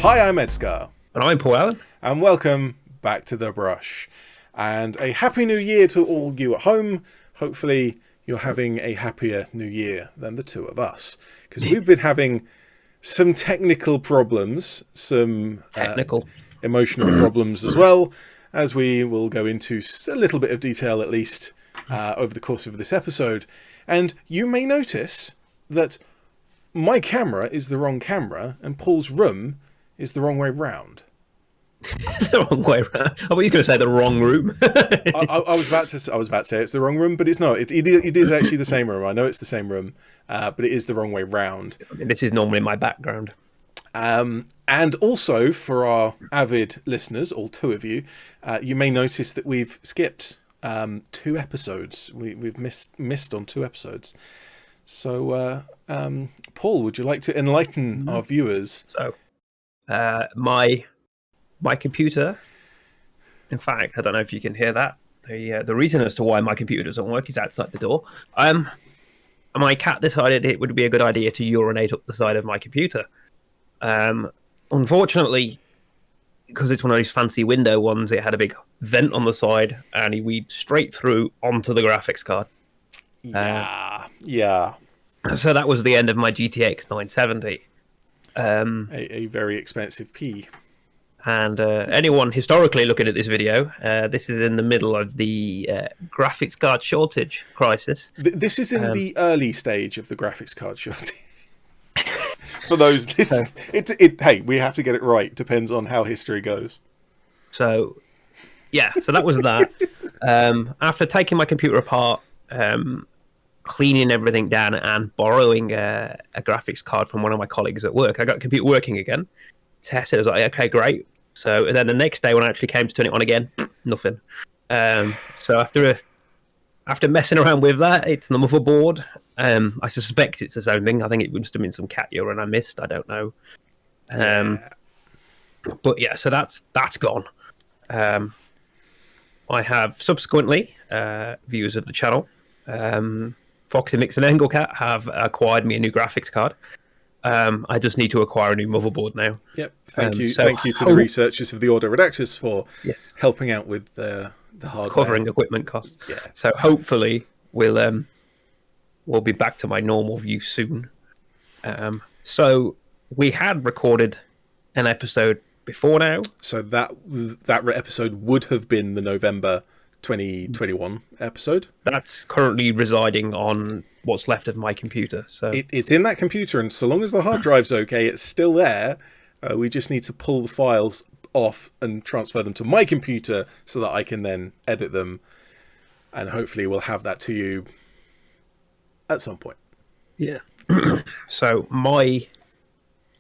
Hi, I'm Edgar. And I'm Paul Allen. And welcome back to The Brush. And a happy new year to all you at home. Hopefully you're having a happier new year than the two of us. Because we've been having some technical problems, some emotional problems as well, as we will go into a little bit of detail at least over the course of this episode. And you may notice that my camera is the wrong camera and Paul's room is the wrong way round. It's the wrong way round. I thought you were going to say the wrong room. I was about to say it's the wrong room, but it's not. It is actually the same room. I know it's the same room, but it is the wrong way round. I mean, this is normally my background. And also for our avid listeners, all two of you, you may notice that we've skipped 2 episodes. We've missed on 2 episodes. So, Paul, would you like to enlighten our viewers? So, my computer, in fact, I don't know if you can hear that. The reason as to why my computer doesn't work is outside the door. My cat decided it would be a good idea to urinate up the side of my computer. Unfortunately, because it's one of those fancy window ones, it had a big vent on the side, and he weed straight through onto the graphics card. Yeah. So that was the end of my GTX 970. A very expensive pee. And anyone historically looking at this video, this is in the middle of the graphics card shortage crisis. This is in the early stage of the graphics card shortage. For those, hey, we have to get it right. Depends on how history goes. So, yeah, so that was that. After taking my computer apart, cleaning everything down and borrowing a graphics card from one of my colleagues at work, I got the computer working again. Tested, I was like, okay, great. So and then the next day when I actually came to turn it on again, nothing. So after messing around with that, it's the motherboard. I suspect it's the same thing. I think it must have been some cat urine I missed. I don't know. But yeah, so that's gone. I have subsequently, viewers of the channel, Foxy Mix and Englecat have acquired me a new graphics card. I just need to acquire a new motherboard now. Yep. Thank you to the researchers of the Order Redactors for helping out with the hardware. Covering equipment costs. Yeah. So hopefully we'll be back to my normal view soon. So we had recorded an episode before now. So that episode would have been the November 2021 episode. That's currently residing on what's left of my computer. So it's in that computer, and so long as the hard drive's okay, it's still there. We just need to pull the files off and transfer them to my computer so that I can then edit them, and hopefully we'll have that to you at some point. Yeah. So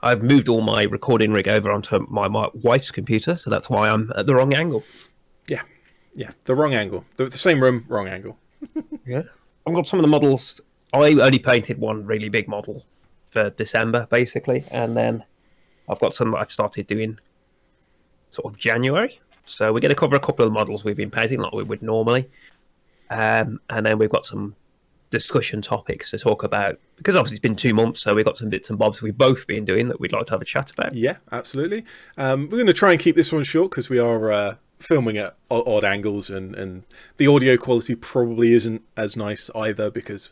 I've moved all my recording rig over onto my wife's computer, so that's why I'm at the wrong angle. Yeah, the wrong angle. The same room, wrong angle. Yeah. I've got some of the models. I only painted one really big model for December, basically, and then I've got some that I've started doing sort of January. So we're going to cover a couple of the models we've been painting like we would normally. And then we've got some discussion topics to talk about, because obviously it's been 2 months, so we've got some bits and bobs we've both been doing that we'd like to have a chat about. Yeah, absolutely. We're going to try and keep this one short because we are filming at odd angles, and the audio quality probably isn't as nice either because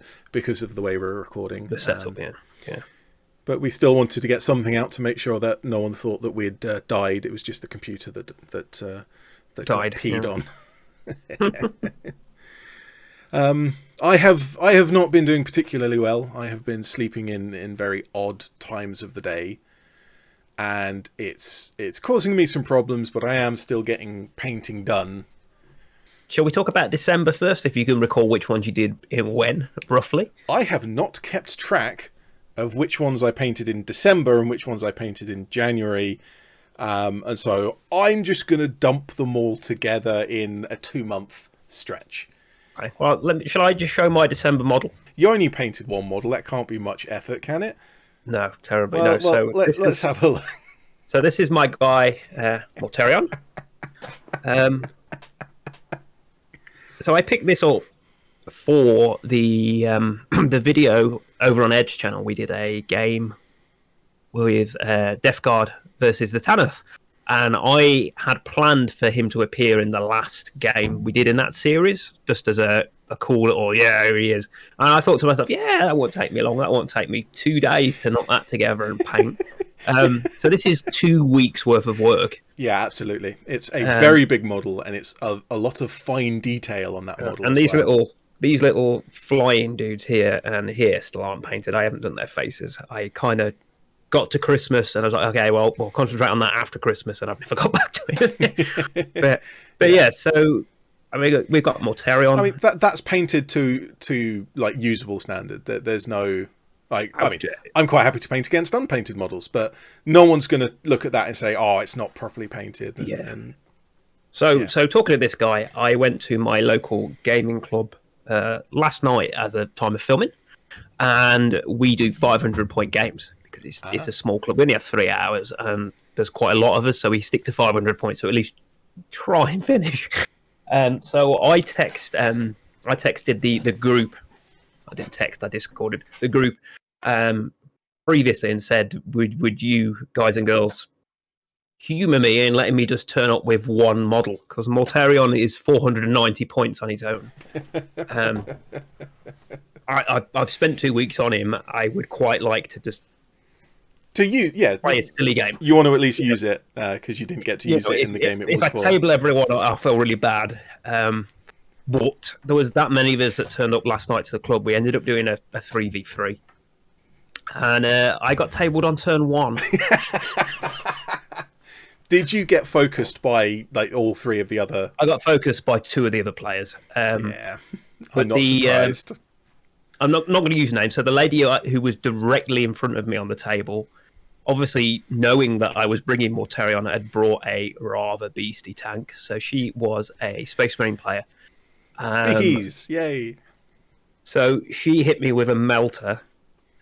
of the way we're recording. The setup, yeah. But we still wanted to get something out to make sure that no one thought that we'd died. It was just the computer that died, got peed on. I have not been doing particularly well. I have been sleeping in very odd times of the day, and it's causing me some problems, but I am still getting painting done. Shall we talk about December first, if you can recall which ones you did in when, roughly? I have not kept track of which ones I painted in December and which ones I painted in January, and so I'm just going to dump them all together in a 2-month stretch. Okay. Well, shall I just show my December model? You only painted one model. That can't be much effort, can it? No, terribly. Well, no. So let's have a look. So this is my guy, Morterion. So I picked this up for the the video over on Edge channel. We did a game with Death Guard versus the Tanith. And I had planned for him to appear in the last game we did in that series, just as a cool little, yeah, here he is. And I thought to myself, yeah, that won't take me long. That won't take me 2 days to knock that together and paint. So this is 2 weeks worth of work. Yeah, absolutely. It's a very big model, and it's a lot of fine detail on that model. And these little flying dudes here and here still aren't painted. I haven't done their faces. I kind of got to Christmas and I was like, okay, well, we'll concentrate on that after Christmas, and I've never got back to it. but yeah, so I mean, we've got Mortarion. I mean, that's painted to like usable standard. There's no like. I mean, I'm quite happy to paint against unpainted models, but no one's going to look at that and say, "Oh, it's not properly painted." So talking to this guy, I went to my local gaming club last night at the time of filming, and we do 500-point games. Because it's a small club. We only have 3 hours, and there's quite a lot of us, so we stick to 500 points, so at least try and finish. So I texted the group. I didn't text, I discorded the group previously and said, would you guys and girls humour me in letting me just turn up with one model? Because Mortarion is 490 points on his own. I've spent 2 weeks on him. I would quite like to just play a silly game. You want to at least use it because you didn't get to use it in the game. If I table everyone, I feel really bad. But there was that many of us that turned up last night to the club. We ended up doing a 3v3, and I got tabled on turn 1. Did you get focused by like all 3 of the other? I got focused by 2 of the other players. Yeah, I'm not surprised. I'm not going to use names. So the lady who was directly in front of me on the table, obviously knowing that I was bringing Mortarion, had brought a rather beastie tank. So she was a Space Marine player. Biggies, yay! So she hit me with a melter.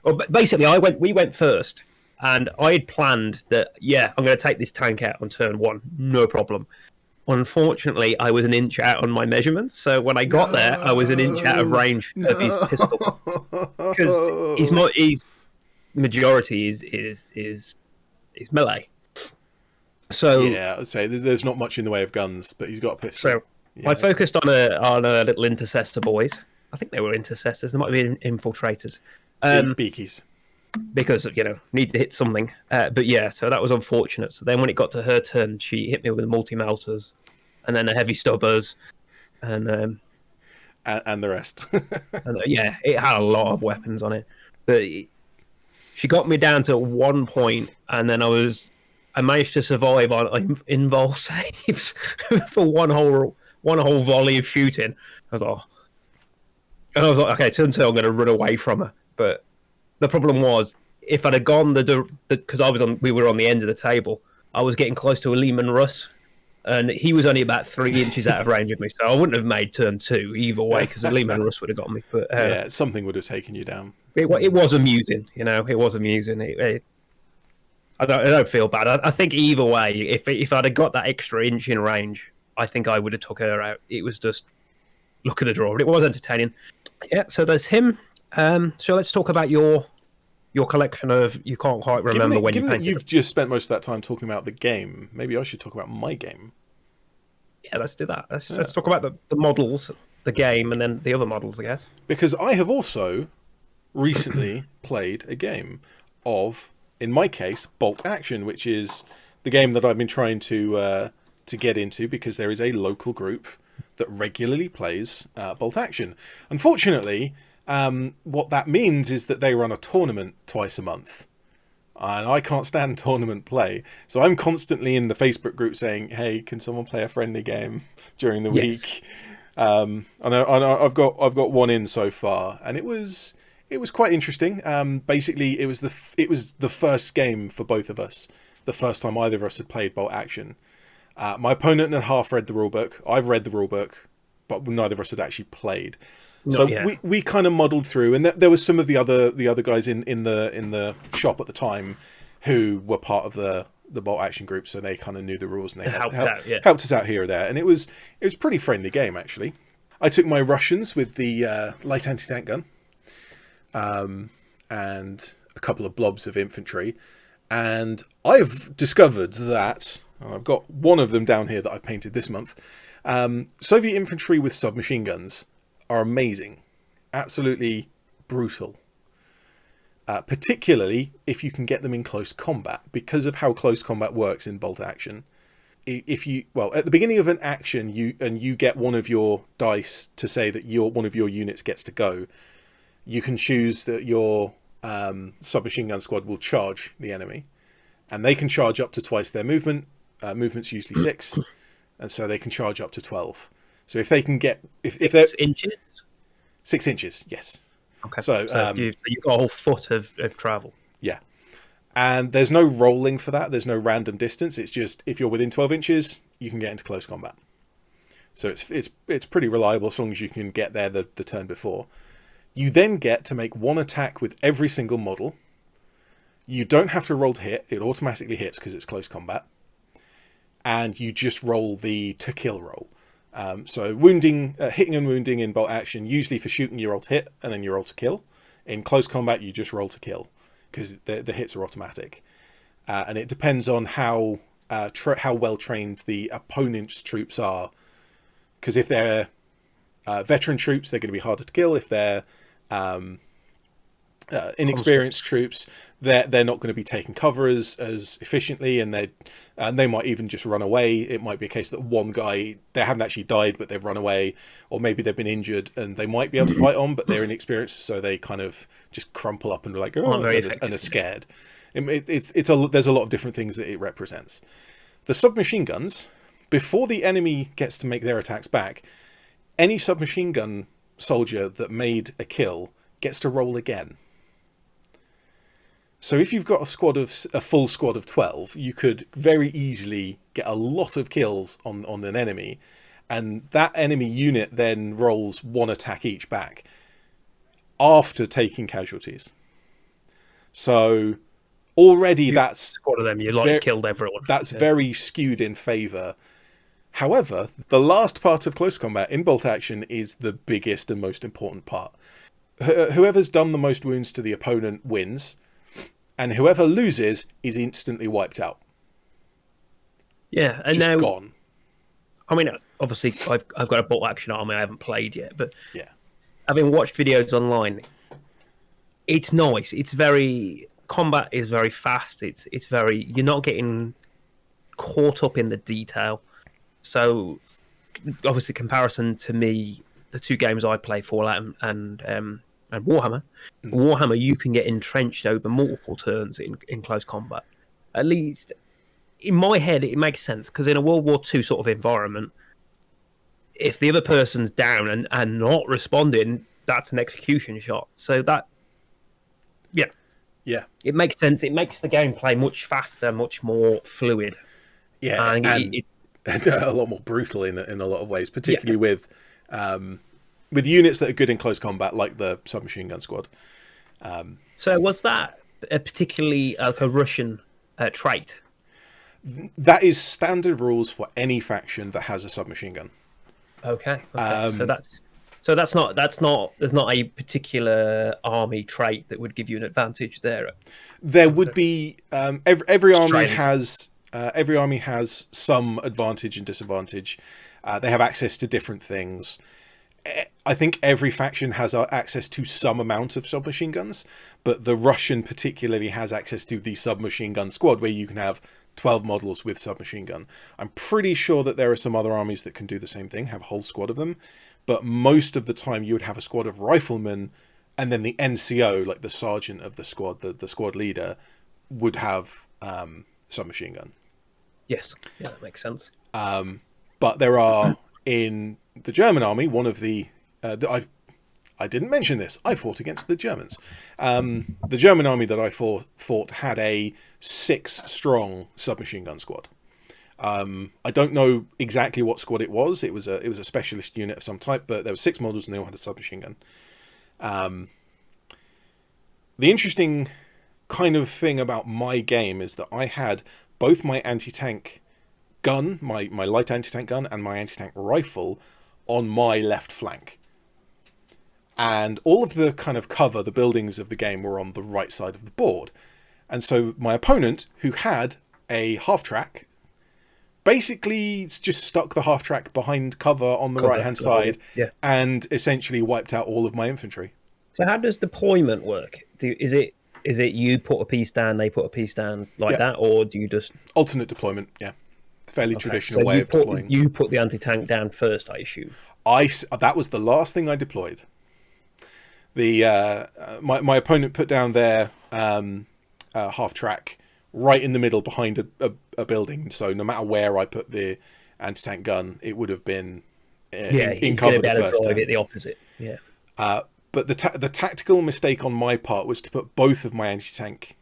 Well, basically, we went first, and I had planned that, yeah, I'm going to take this tank out on turn 1, no problem. Unfortunately, I was an inch out on my measurements, so when I got there, I was an inch out of range of his pistol. Because his majority is melee. So yeah, I'd say there's not much in the way of guns, but he's got a pistol. So I focused on a little intercessor boys. I think they were intercessors. They might have been infiltrators. Beakies. Because, need to hit something. But yeah, so that was unfortunate. So then when it got to her turn, she hit me with multi-melters and then a heavy stubbers and the rest. And, yeah, it had a lot of weapons on it. But she got me down to 1 point, and then I managed to survive on invul saves for one whole volley of shooting. I was like, okay, turn 2, I'm going to run away from her. But the problem was, if I'd have gone because we were on the end of the table, I was getting close to a Lehman Russ, and he was only about 3 inches out of range of me, so I wouldn't have made turn 2 either way because the Lehman Russ would have got me. But yeah, something would have taken you down. It was amusing, It was amusing. I don't feel bad. I think either way, if I'd have got that extra inch in range, I think I would have took her out. It was just look at the draw, but it was entertaining. Yeah, so there's him. So let's talk about your collection of, you can't quite remember when you painted. Given that you've just spent most of that time talking about the game, maybe I should talk about my game. Yeah, let's do that. Let's talk about the models, the game, and then the other models, I guess. Because I have also recently played a game of, in my case, Bolt Action, which is the game that I've been trying to get into because there is a local group that regularly plays Bolt Action. Unfortunately, what that means is that they run a tournament twice a month, and I can't stand tournament play, so I'm constantly in the Facebook group saying, hey, can someone play a friendly game during the week? I know I've got one in so far, and it was quite interesting. Basically, it was the first game for both of us, the first time either of us had played Bolt Action. My opponent had half read the rulebook. I've read the rulebook, but neither of us had actually played. So we kind of muddled through, and there was some of the other guys in the shop at the time who were part of the Bolt Action group, so they kind of knew the rules and they helped us out here or there, and it was a pretty friendly game actually. I took my Russians with the light anti-tank gun, and a couple of blobs of infantry, And I've discovered that I've got one of them down here that I've painted this month. Soviet infantry with submachine guns are amazing, absolutely brutal. Particularly if you can get them in close combat, because of how close combat works in bolt action. If you, well, at the beginning of an action, you get one of your dice to say that one of your units gets to go. You can choose that your submachine gun squad will charge the enemy, and they can charge up to twice their movement. Movement's usually 6, and so they can charge up to 12. So if they can get if they're 6 inches, 6 inches, yes. Okay. So you've got a whole foot of travel. Yeah. And there's no rolling for that. There's no random distance. It's just if you're within 12 inches, you can get into close combat. So it's pretty reliable as long as you can get there the turn before. You then get to make one attack with every single model. You don't have to roll to hit. It automatically hits because it's close combat. And you just roll the to kill roll. So wounding, hitting and wounding in bolt action, usually for shooting you roll to hit and then you roll to kill. In close combat, you just roll to kill because the hits are automatic. And it depends on how well trained the opponent's troops are. Because if they're veteran troops, they're going to be harder to kill. If they're inexperienced troops, they're not going to be taking cover as efficiently, and they might even just run away. It might be a case that one guy, they haven't actually died, but they've run away, or maybe they've been injured and they might be able to fight on, but they're inexperienced, so they kind of just crumple up and are like, oh, and are scared. There's a lot of different things that it represents. The submachine guns, before the enemy gets to make their attacks back, any submachine gun soldier that made a kill gets to roll again. So if you've got a full squad of 12, you could very easily get a lot of kills on an enemy, and that enemy unit then rolls one attack each back after taking casualties. So already that's squad of them, killed everyone. That's very skewed in favour. However, the last part of close combat in bolt action is the biggest and most important part. Whoever's done the most wounds to the opponent wins, and whoever loses is instantly wiped out. Yeah, and just now gone. I mean, obviously, I've got a bolt action army I haven't played yet, but yeah, having watched videos online, it's nice. It's combat is very fast. It's very, you're not getting caught up in the detail. So, obviously, comparison to me, the two games I play, Fallout and Warhammer. Warhammer, you can get entrenched over multiple turns in close combat. At least, in my head, it makes sense, because in a World War II sort of environment, if the other person's down and not responding, that's an execution shot. So that, yeah, it makes sense. It makes the gameplay much faster, much more fluid. Yeah, and it's a lot more brutal in a lot of ways, particularly with units that are good in close combat, like the submachine gun squad. So was that a particularly a Russian trait? That is standard rules for any faction that has a submachine gun. Okay. So that's not there's not a particular army trait that would give you an advantage there. There would be every army has some advantage and disadvantage. They have access to different things. I think every faction has access to some amount of submachine guns, but the Russian particularly has access to the submachine gun squad, where you can have 12 models with submachine gun. I'm pretty sure that there are some other armies that can do the same thing, have a whole squad of them, but most of the time you would have a squad of riflemen, and then the NCO, like the sergeant of the squad, the squad leader, would have submachine gun. Yes, yeah, that makes sense. But there are, in the German army, one of the I didn't mention this. I fought against the Germans. The German army that I fought had a 6-strong submachine gun squad. I don't know exactly what squad it was. It was a specialist unit of some type, but there were 6 models and they all had a submachine gun. The interesting kind of thing about my game is that I had both my anti-tank gun, my light anti-tank gun, and my anti-tank rifle on my left flank. And all of the kind of cover, the buildings of the game, were on the right side of the board. And so my opponent, who had a half-track, basically just stuck the half-track behind cover on the right-hand side and essentially wiped out all of my infantry. So how does deployment work? Is it you put a piece down, they put a piece down like that, or do you just... Alternate deployment, yeah. Fairly traditional so way of deploying. You put the anti-tank down first, I assume? That was the last thing I deployed. My opponent put down their half-track right in the middle behind a building, so no matter where I put the anti-tank gun, it would have been in cover the first turn. The opposite, but the tactical mistake on my part was to put both of my anti-tank,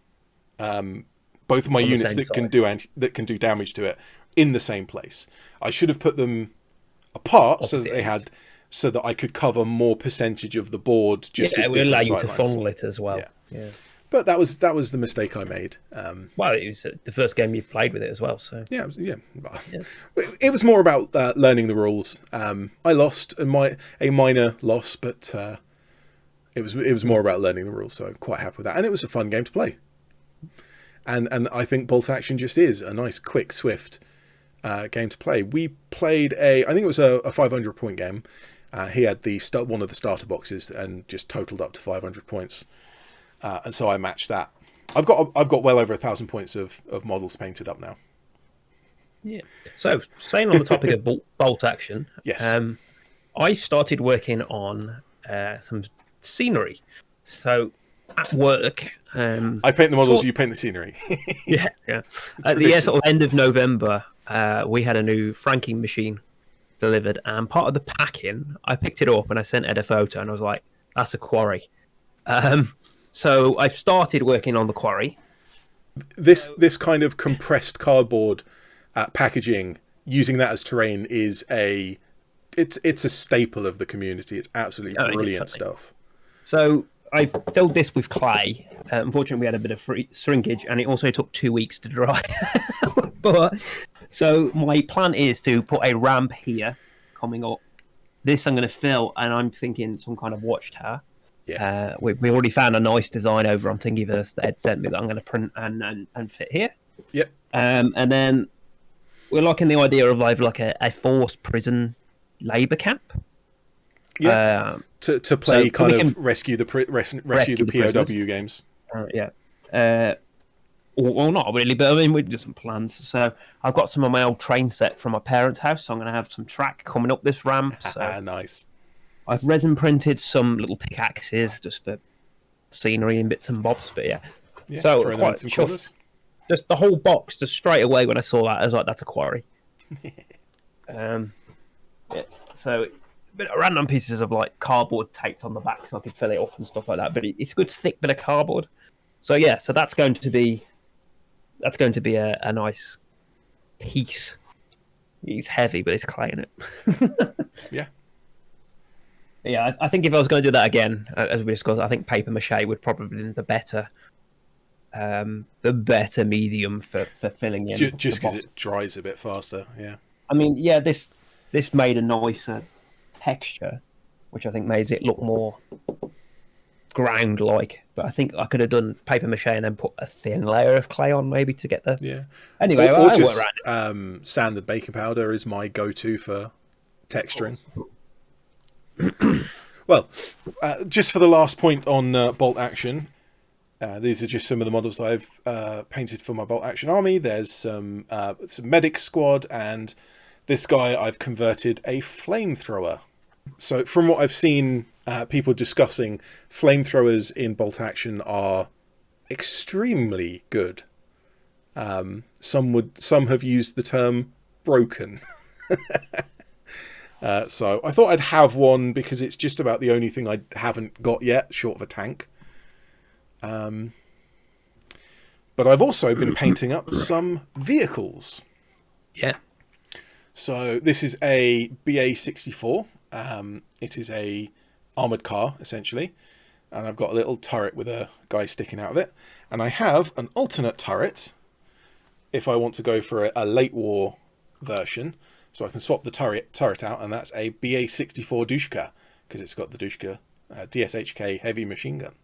both of my units that can do damage to it in the same place. I should have put them apart so that I could cover more percentage of the board. It would allow you to funnel it as well. Yeah. But that was the mistake I made. Well, it was the first game you've played with it as well, so yeah. It was more about learning the rules. I lost a minor loss, but it was more about learning the rules. So I'm quite happy with that, and it was a fun game to play. And I think Bolt Action just is a nice, quick, swift game to play. We played I think it was a 500-point game. He had one of the starter boxes and just totaled up to 500 points. And so I matched that. I've got well over 1,000 points of models painted up now. Yeah. So staying on the topic of Bolt Action, yes, I started working on some scenery. So at work, I paint the models, you paint the scenery. yeah. At the sort of end of November, we had a new franking machine delivered, and part of the packing, I picked it up and I sent Ed a photo, and I was like, "That's a quarry." So I've started working on the quarry. This kind of compressed cardboard packaging, using that as terrain, it's a staple of the community. It's absolutely brilliant stuff. So I filled this with clay. Unfortunately, we had a bit of shrinkage, and it also took 2 weeks to dry. So my plan is to put a ramp here coming up. This I'm going to fill, and I'm thinking some kind of watchtower. Yeah, we already found a nice design over on Thingiverse that Ed sent me that I'm going to print and fit here. Yep. And then we're liking the idea of like a forced prison labour camp. Yeah. To play rescue the POW games. Or not really, but I mean, we do some plans. So I've got some of my old train set from my parents' house, so I'm going to have some track coming up this ramp. So nice. I've resin printed some little pickaxes just for scenery and bits and bobs, but yeah. So quite chuffed. Just the whole box, just straight away when I saw that, I was like, "That's a quarry." So bit of random pieces of like cardboard taped on the back so I could fill it up and stuff like that. But it's a good thick bit of cardboard. So yeah, so that's going to be a nice piece. It's heavy, but it's clay in it. Yeah. Yeah, I think if I was going to do that again, as we discussed, I think paper mache would probably be the better medium for filling in. Just because it dries a bit faster, yeah. I mean, yeah, this made a nicer texture, which I think made it look more ground-like. But I think I could have done paper mache and then put a thin layer of clay on, maybe to get the. Yeah. Anyway, or just sanded baking powder is my go-to for texturing. Well, just for the last point on Bolt Action, these are just some of the models I've painted for my Bolt Action army. There's some medic squad, and this guy I've converted a flamethrower. So from what I've seen people discussing, flamethrowers in Bolt Action are extremely good. Some have used the term broken. So I thought I'd have one because it's just about the only thing I haven't got yet, short of a tank. But I've also been painting up some vehicles. Yeah. So this is a BA64. It is a armoured car, essentially. And I've got a little turret with a guy sticking out of it. And I have an alternate turret if I want to go for a late war version. So I can swap the turret out, and that's a BA64 Dushka, because it's got the Dushka DSHK heavy machine gun.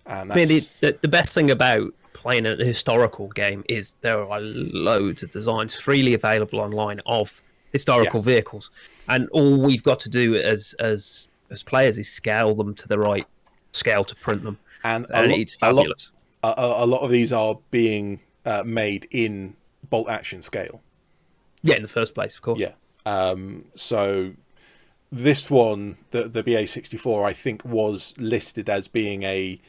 And I mean, that's the best thing about playing a historical game is there are loads of designs freely available online of yeah, historical vehicles, and all we've got to do as players is scale them to the right scale to print them, and and it's fabulous. a lot of these are being made in bolt action scale. Yeah, in the first place, of course. Yeah. So this one, the BA64, I think was listed as being a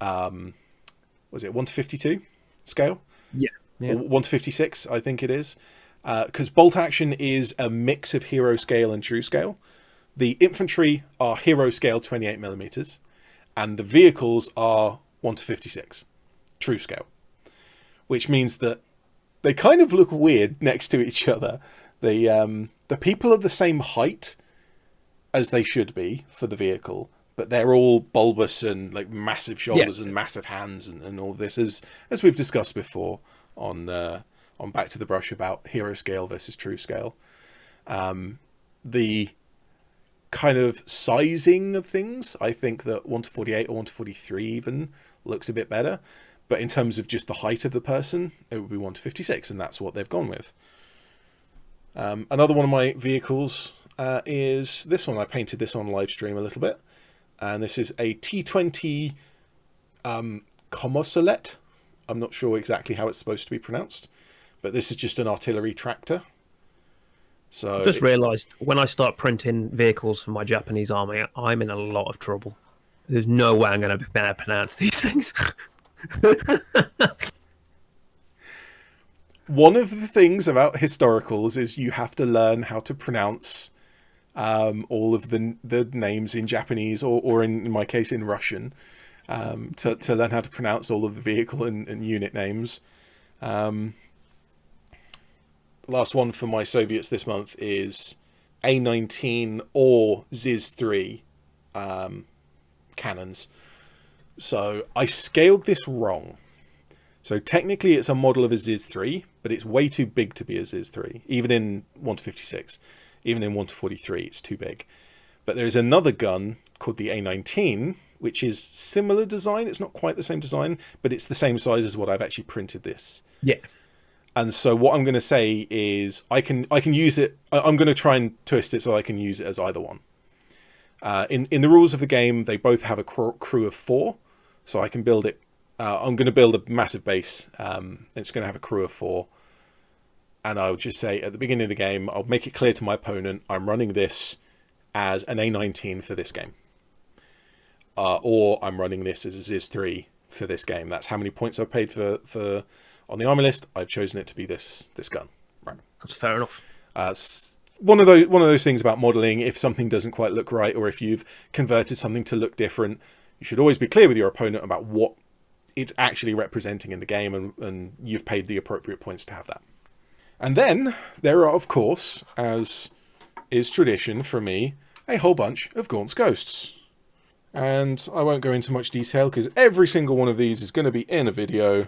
was it 1:52 scale? Yeah, yeah. Or 1:56, I think it is. Because bolt action is a mix of hero scale and true scale. The infantry are hero scale 28mm, and the vehicles are 1:56 true scale, which means that they kind of look weird next to each other. The people are the same height as they should be for the vehicle, but they're all bulbous and like massive shoulders and massive hands and all this, as we've discussed before on Back to the Brush about hero scale versus true scale. The kind of sizing of things, I think that 1:48 or 1:43 even looks a bit better. But in terms of just the height of the person, it would be 1:56, and that's what they've gone with. Another one of my vehicles is this one. I painted this on live stream a little bit. And this is a T20 Comosolet. I'm not sure exactly how it's supposed to be pronounced, but this is just an artillery tractor. So I just realised when I start printing vehicles for my Japanese army, I'm in a lot of trouble. There's no way I'm going to be able to pronounce these things. one of the things about historicals is you have to learn how to pronounce all of the names in Japanese or in my case in Russian, to learn how to pronounce all of the vehicle and unit names. Last one for my Soviets this month is A19 or ZiS-3 cannons. So I scaled this wrong. So technically it's a model of a ZiS-3, but it's way too big to be a ZiS-3, even in 1:56. Even in 1:43, it's too big. But there is another gun called the A19, which is similar design. It's not quite the same design, but it's the same size as what I've actually printed this. Yeah. And so what I'm going to say is I can use it. I'm going to try and twist it so I can use it as either one. In the rules of the game, they both have a crew of 4, so I can build it. I'm going to build a massive base. It's going to have a crew of 4. And I'll just say at the beginning of the game, I'll make it clear to my opponent, I'm running this as an A19 for this game. Or I'm running this as a ZiS-3 for this game. That's how many points I've paid for on the army list. I've chosen it to be this gun. Right. That's fair enough. One of those things about modeling, if something doesn't quite look right, or if you've converted something to look different, you should always be clear with your opponent about what it's actually representing in the game, and you've paid the appropriate points to have that. And then there are, of course, as is tradition for me, a whole bunch of Gaunt's Ghosts. And I won't go into much detail because every single one of these is going to be in a video.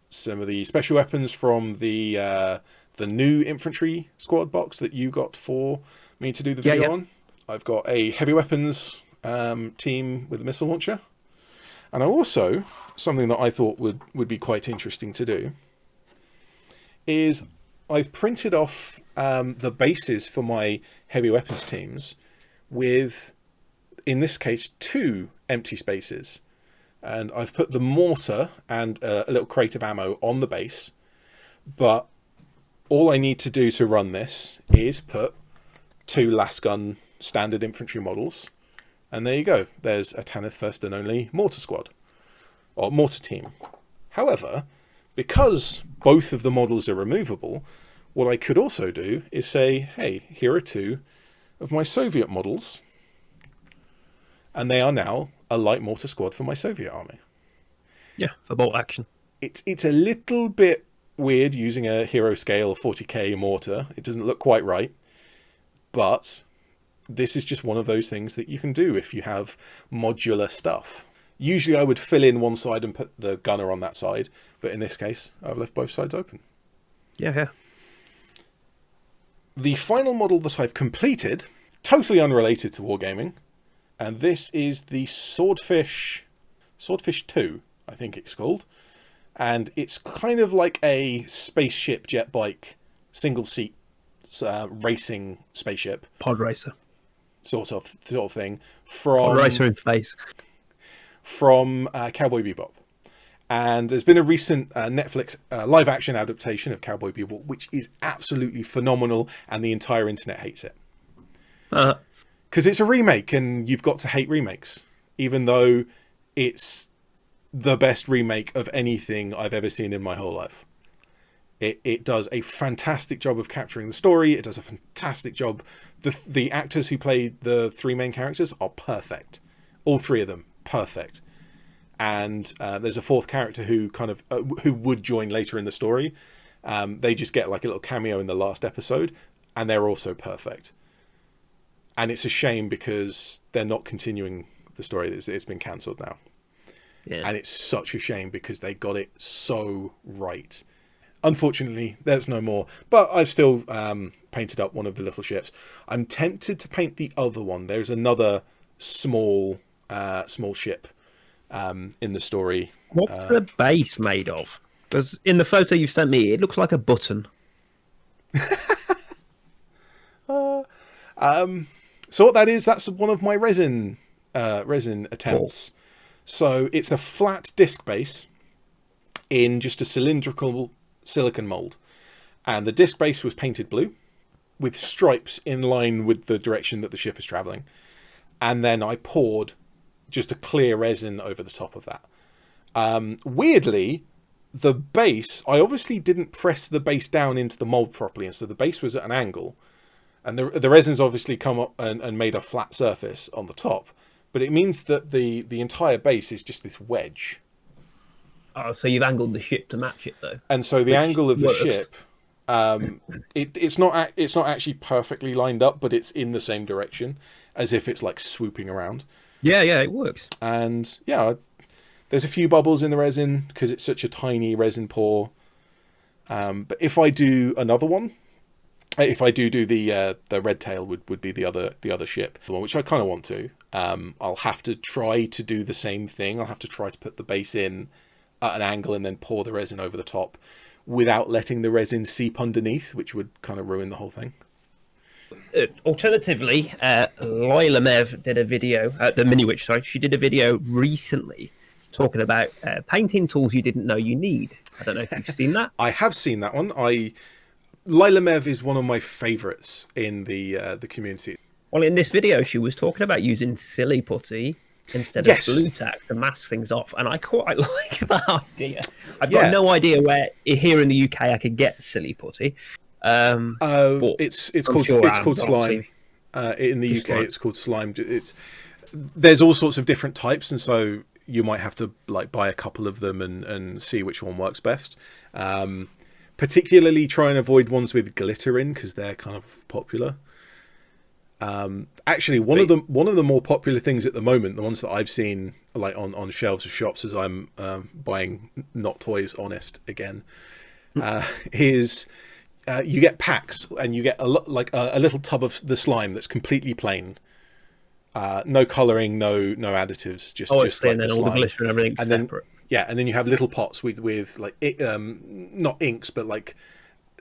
Some of the special weapons from the new infantry squad box that you got for me to do the video on. I've got a heavy weapons team with a missile launcher. And I also, something that I thought would be quite interesting to do, is I've printed off the bases for my heavy weapons teams with, in this case, 2 empty spaces. And I've put the mortar and a little crate of ammo on the base. But all I need to do to run this is put 2 lasgun standard infantry models. And there you go. There's a Tanith First and Only mortar squad. Or mortar team. However, because both of the models are removable, what I could also do is say, hey, here are 2 of my Soviet models. And they are now a light mortar squad for my Soviet army. Yeah, for bolt action. It's a little bit weird using a hero scale 40k mortar. It doesn't look quite right. But this is just one of those things that you can do if you have modular stuff. Usually I would fill in one side and put the gunner on that side. But in this case, I've left both sides open. Yeah. The final model that I've completed, totally unrelated to wargaming, and this is the Swordfish Swordfish 2, I think it's called. And it's kind of like a spaceship jet bike, single seat racing spaceship. Pod racer. Sort of thing. Pod racer in space. From Cowboy Bebop. And there's been a recent Netflix live action adaptation of Cowboy Bebop, which is absolutely phenomenal, and the entire internet hates it. Because it's a remake, and you've got to hate remakes, even though it's the best remake of anything I've ever seen in my whole life. It does a fantastic job of capturing the story. It does a fantastic job. The actors who play the three main characters are perfect. All three of them, perfect. And there's a fourth character who who would join later in the story. They just get like a little cameo in the last episode, and they're also perfect. And it's a shame because they're not continuing the story. It's been cancelled now. Yeah. And it's such a shame because they got it so right. Unfortunately, there's no more. But I've still painted up one of the little ships. I'm tempted to paint the other one. There's another small ship in the story. What's the base made of? Because in the photo you've sent me, it looks like a button. So what that is, that's one of my resin attempts. Cool. So it's a flat disc base in just a cylindrical silicon mold. And the disc base was painted blue with stripes in line with the direction that the ship is traveling. And then I poured just a clear resin over the top of that. Weirdly, the base, I obviously didn't press the base down into the mold properly, and so the base was at an angle. And the resin's obviously come up and made a flat surface on the top. But it means that the entire base is just this wedge. Oh, so you've angled the ship to match it, though. And so the angle of the ship, it's not actually perfectly lined up, but it's in the same direction, as if it's like swooping around. Yeah, it works. And yeah, there's a few bubbles in the resin because it's such a tiny resin pour. But if I do another one, if I do the red tail would be the other ship, the one which I kind of want to. I'll have to try to do the same thing. I'll have to try to put the base in at an angle and then pour the resin over the top without letting the resin seep underneath, which would kind of ruin the whole thing. Alternatively, Loila Mev did a video, the Mini Witch, sorry, she did a video recently talking about painting tools you didn't know you need. I don't know if you've seen that. I have seen that one. Lila Mev is one of my favourites in the community. Well, in this video, she was talking about using silly putty instead of blue tack to mask things off, and I quite like that idea. I've got no idea where here in the UK I could get silly putty. It's called slime. In the UK, it's called slime. There's all sorts of different types, and so you might have to like buy a couple of them and see which one works best. Particularly try and avoid ones with glitter in because they're kind of popular. Actually, one of the more popular things at the moment, the ones that I've seen like on shelves of shops as I'm buying Not Toys Honest again, is you get packs and you get a little tub of the slime that's completely plain. No colouring, no additives, just like and then all the glitter and everything's separate. And then you have little pots with like not inks, but like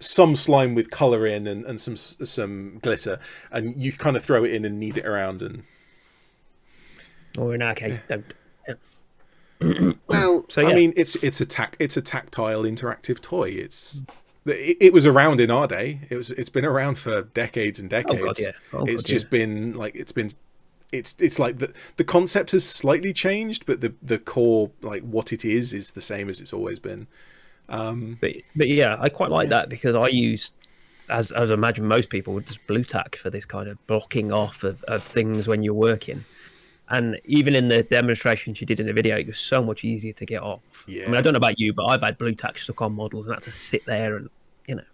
some slime with colour in and some glitter, and you kind of throw it in and knead it around. And or in our case, don't. Well, so, yeah. I mean, it's a tactile interactive toy. It was around in our day. It's been around for decades and decades. It's like the concept has slightly changed, but the core, like what it is the same as it's always been. But yeah, I quite like that because I use, as I imagine most people would, just blue tack for this kind of blocking off of things when you're working. And even in the demonstration she did in the video, it was so much easier to get off. Yeah. I mean, I don't know about you, but I've had blue tack stuck on models and had to sit there and, you know.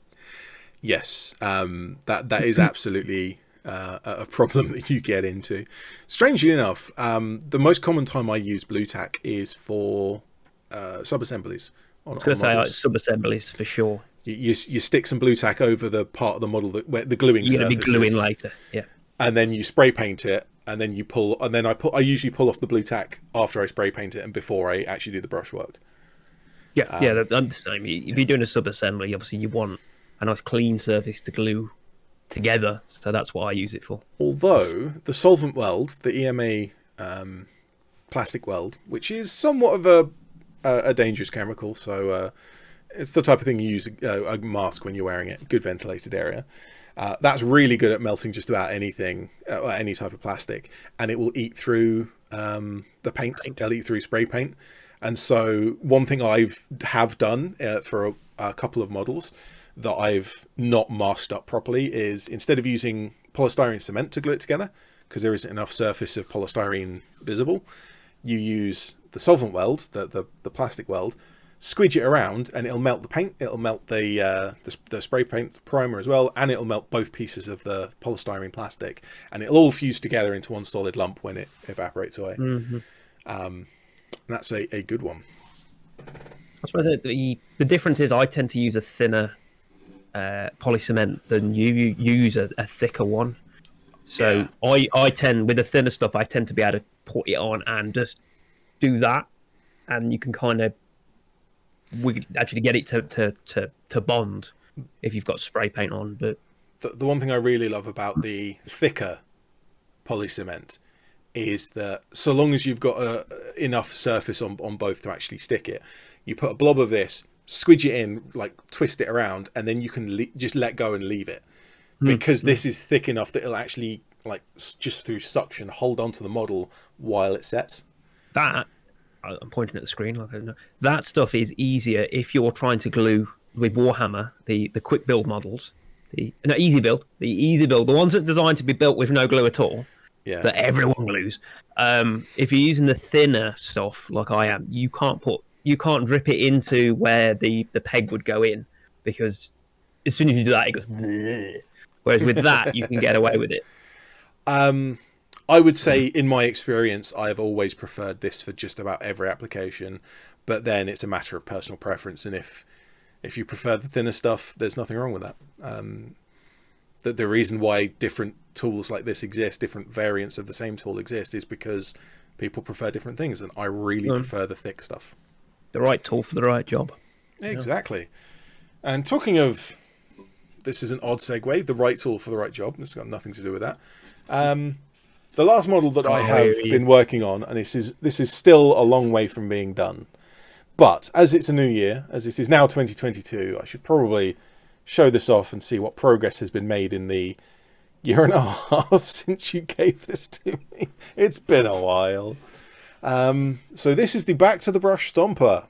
Yes, that is absolutely a problem that you get into. Strangely enough, the most common time I use blue tack is for sub-assemblies. I was going to say like sub-assemblies for sure. You stick some blue tack over the part of the model where the gluing surface is. You're going to be gluing later, yeah. And then you spray paint it and then you pull, and then I usually pull off the blue tack after I spray paint it and before I actually do the brushwork. Yeah, that's the same. If you're doing a sub assembly, obviously you want a nice clean surface to glue together, so that's what I use it for. Although the solvent weld, the EMA plastic weld, which is somewhat of a dangerous chemical, so it's the type of thing you use a mask when you're wearing it, good ventilated area. That's really good at melting just about anything, any type of plastic, and it will eat through the paint. It'll eat through spray paint. And so one thing have done for a couple of models that I've not masked up properly is, instead of using polystyrene cement to glue it together, because there isn't enough surface of polystyrene visible, you use the solvent weld, the plastic weld, squidge it around, and it'll melt the paint, it'll melt the spray paint, the primer as well, and it'll melt both pieces of the polystyrene plastic, and it'll all fuse together into one solid lump when it evaporates away. That's a good one. I suppose the difference is I tend to use a thinner poly cement than you use a thicker one. So yeah. I tend, with the thinner stuff, I tend to be able to put it on and just do that, and you can kind of actually get it to bond if you've got spray paint on. But the one thing I really love about the thicker poly cement is that so long as you've got enough surface on both to actually stick it, you put a blob of this, squidge it in, like twist it around, and then you can just let go and leave it, because this is thick enough that it'll actually, like, just through suction, hold onto the model while it sets. That, I'm pointing at the screen, like I don't know. That stuff is easier if you're trying to glue with Warhammer, the quick build models, the easy build, the ones that are designed to be built with no glue at all. Yeah. That everyone glues. If you're using the thinner stuff like I am, you can't drip it into where the peg would go in, because as soon as you do that, it goes. Bleh. Whereas with that, you can get away with it. I would say, in my experience, I've always preferred this for just about every application, but then it's a matter of personal preference, and if you prefer the thinner stuff, there's nothing wrong with that. The reason why different tools like this exist, different variants of the same tool exist, is because people prefer different things, and I really prefer the thick stuff. The right tool for the right job. Exactly. Yeah. And talking of, this is an odd segue, the right tool for the right job, this has got nothing to do with that. The last model that I have been working on, and this is still a long way from being done, but as it's a new year, as it is now 2022, I should probably show this off and see what progress has been made in the year and a half since you gave this to me. It's been a while. So this is the BackToTheBrush Stomper,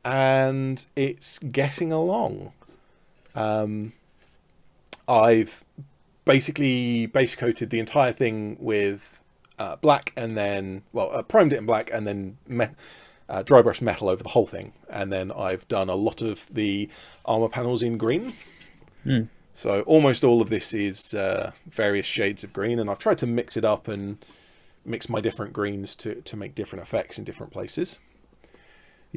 and it's getting along. I've basically base coated the entire thing with black, and then primed it in black, and then dry brush metal over the whole thing, and then I've done a lot of the armor panels in green. So almost all of this is various shades of green, and I've tried to mix it up and mix my different greens to make different effects in different places.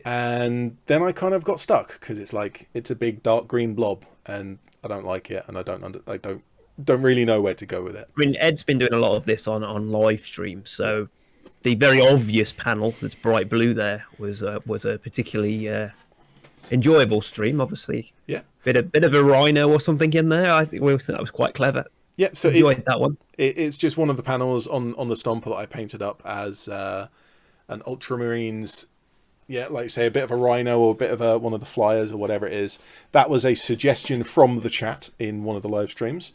And then I kind of got stuck, because it's a big dark green blob, and I don't like it, and I don't really know where to go with it. I mean, Ed's been doing a lot of this on live streams, so the very obvious panel that's bright blue there was a particularly enjoyable stream. Obviously, yeah, bit of a rhino or something in there. I think that was quite clever. Yeah, so enjoyed that one. It's just one of the panels on the Stomper that I painted up as an Ultramarines. Yeah, like say a bit of a rhino or a bit of one of the flyers or whatever it is. That was a suggestion from the chat in one of the live streams,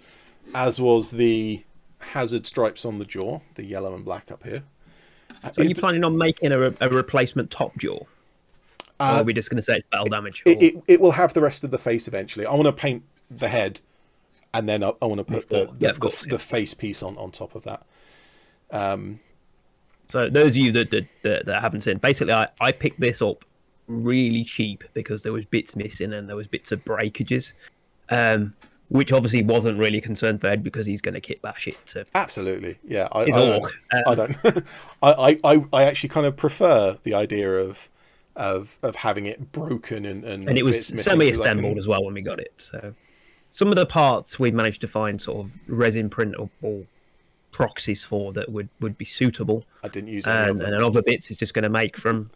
as was the hazard stripes on the jaw, the yellow and black up here. So are you planning on making a replacement top jaw? Or are we just going to say it's battle damage? It will have the rest of the face eventually. I want to paint the head, and then I want to put the face piece on top of that. So those of you that haven't seen, basically I picked this up really cheap because there was bits missing and there was bits of breakages, which obviously wasn't really a concern for Ed because he's going to kit bash it. Absolutely, yeah. I don't. I actually kind of prefer the idea of having it broken and it was semi-assembled as well when we got it. So some of the parts we managed to find sort of resin printable proxies for that would be suitable. I didn't use any of them. And then other bits is just going to make from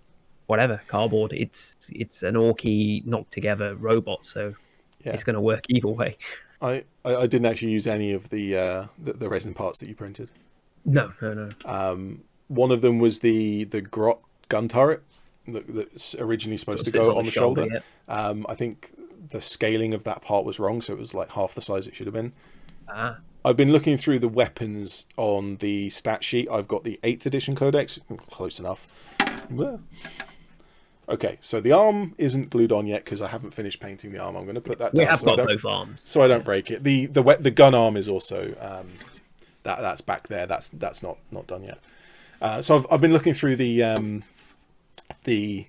whatever cardboard. It's an orky knocked together robot, so it's going to work either way. I didn't actually use any of the resin parts that you printed. No. One of them was the grot gun turret that's originally supposed to go on the shoulder. Yeah. I think the scaling of that part was wrong, so it was like half the size it should have been. I've been looking through the weapons on the stat sheet. I've got the 8th edition codex. Close enough. Okay, so the arm isn't glued on yet because I haven't finished painting the arm. I'm going to put that down. We have got both arms, so I don't break it. The gun arm is also that's back there. That's not done yet. So I've been looking through the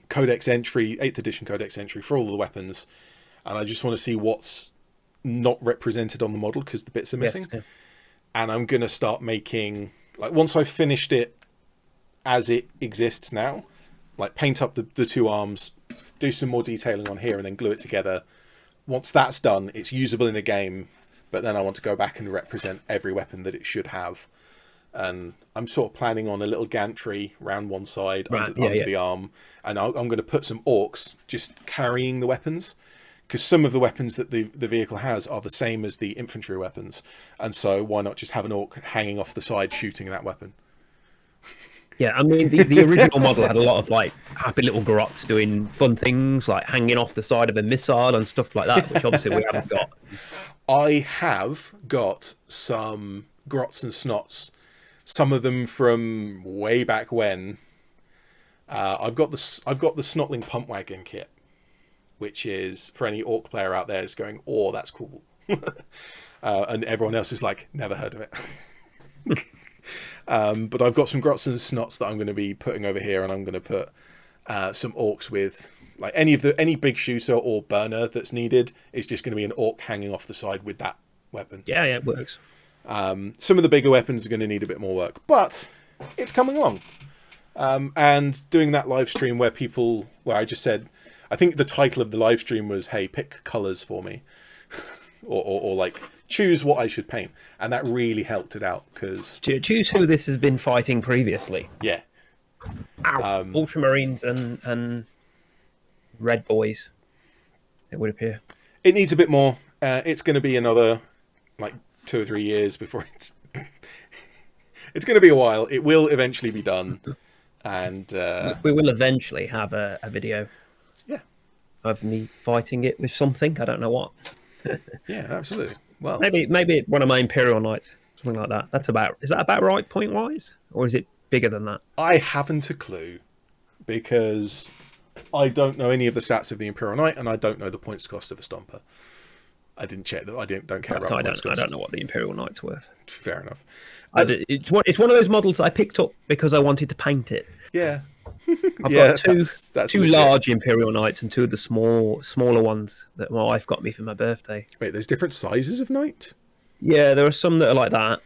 codex entry, 8th edition codex entry for all of the weapons, and I just want to see what's not represented on the model because the bits are missing. Yes, yeah. And I'm going to start making, like, once I've finished it as it exists now, like paint up the 2 arms, do some more detailing on here, and then glue it together. Once that's done, it's usable in a game, but then I want to go back and represent every weapon that it should have. And I'm sort of planning on a little gantry around one side under the arm, and I'm going to put some orcs just carrying the weapons, because some of the weapons that the vehicle has are the same as the infantry weapons, and so why not just have an orc hanging off the side shooting that weapon? Yeah, I mean, the original model had a lot of, like, happy little grots doing fun things, like hanging off the side of a missile and stuff like that, which obviously we haven't got. I have got some grots and snots, some of them from way back when. I've got the Snotling pump wagon kit, which is, for any orc player out there, is going, oh, that's cool. And everyone else is like, never heard of it. But I've got some grots and snots that I'm going to be putting over here, and I'm going to put some orcs with, like, any big shooter or burner that's needed is just going to be an orc hanging off the side with that weapon. Yeah, it works. Some of the bigger weapons are going to need a bit more work, but it's coming along. And doing that live stream where I just said, I think the title of the live stream was, hey, pick colours for me. or like, choose what I should paint. And that really helped it out, because... Choose who this has been fighting previously. Yeah. Ultramarines and Red Boys, it would appear. It needs a bit more. It's going to be another, like, 2 or 3 years before it's... It's going to be a while. It will eventually be done. And... we will eventually have a video. Yeah. Of me fighting it with something. I don't know what. Yeah, absolutely. Well, maybe one of my Imperial Knights, something like that. Is that about right point wise, or is it bigger than that? I haven't a clue, because I don't know any of the stats of the Imperial Knight, and I don't know the points cost of a Stomper. I didn't check that. I don't care about points cost. I don't know what the Imperial Knight's worth. Fair enough. It's one of those models that I picked up because I wanted to paint it. Yeah. I've got two large Imperial Knights and 2 of the smaller ones that my wife got me for my birthday. Wait, there's different sizes of knight? Yeah, there are some that are like that,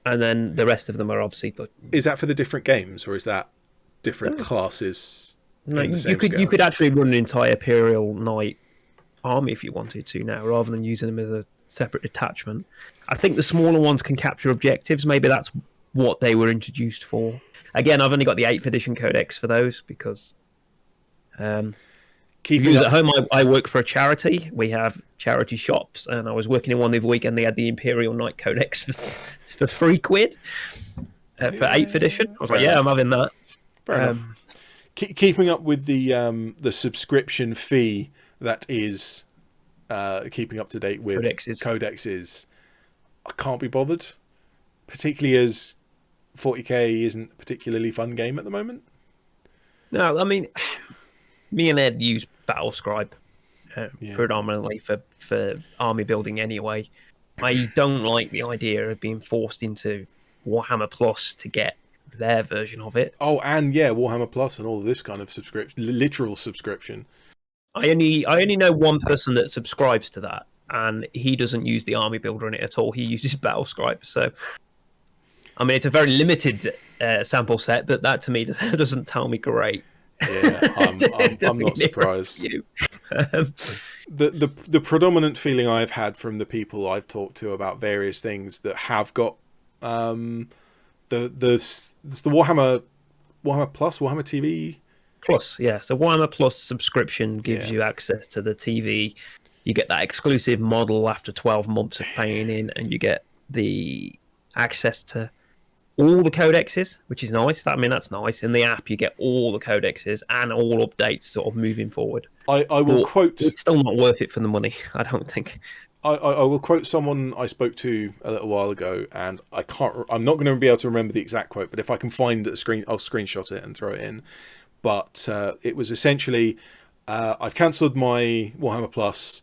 and then the rest of them are obviously... Is that for the different games, or is that different classes? No, you could actually run an entire Imperial Knight army if you wanted to now, rather than using them as a separate detachment. I think the smaller ones can capture objectives. Maybe that's what they were introduced for. Again, I've only got the 8th edition codex for those, because viewers at home, I work for a charity. We have charity shops, and I was working in one the other week, and they had the Imperial Knight codex for £3 for 8th edition. I was like, yeah, I'm having that. Fair enough. Keeping up with the subscription fee that is keeping up to date with codexes, I can't be bothered, particularly as 40k isn't a particularly fun game at the moment. No, I mean, me and Ed use Battlescribe predominantly for army building anyway. I don't like the idea of being forced into Warhammer Plus to get their version of it. Oh, and yeah, Warhammer Plus and all of this kind of literal subscription. I only know one person that subscribes to that, and he doesn't use the army builder in it at all. He uses Battlescribe, so... I mean, it's a very limited sample set, but that to me doesn't tell me great. Yeah, I'm not surprised. The predominant feeling I've had from the people I've talked to about various things that have got It's the Warhammer Plus, Warhammer TV. Plus, yeah. So Warhammer Plus subscription gives you access to the TV. You get that exclusive model after 12 months of paying in, and you get the access to all the codexes, which is nice. That's nice. In the app, you get all the codexes and all updates sort of moving forward. I will quote... It's still not worth it for the money, I don't think. I will quote someone I spoke to a little while ago, and I'm not going to be able to remember the exact quote, but if I can find a screen, I'll screenshot it and throw it in. But it was essentially, I've cancelled my Warhammer Plus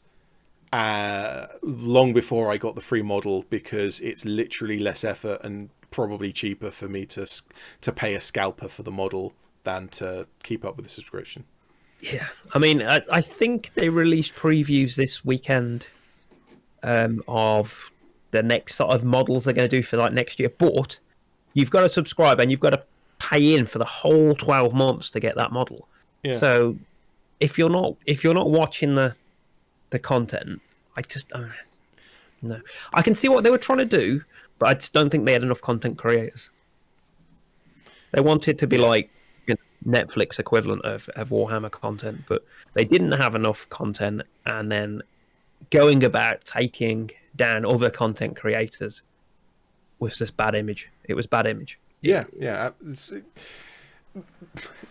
long before I got the free model, because it's literally less effort and probably cheaper for me to pay a scalper for the model than to keep up with the subscription. Yeah, I mean, I think they released previews this weekend of the next sort of models they're going to do for like next year, but you've got to subscribe and you've got to pay in for the whole 12 months to get that model. Yeah. So if you're not watching the content, no. I can see what they were trying to do, but I just don't think they had enough content creators. They wanted to be like Netflix equivalent of Warhammer content, but they didn't have enough content, and then going about taking down other content creators was just bad image. It was bad image. Yeah.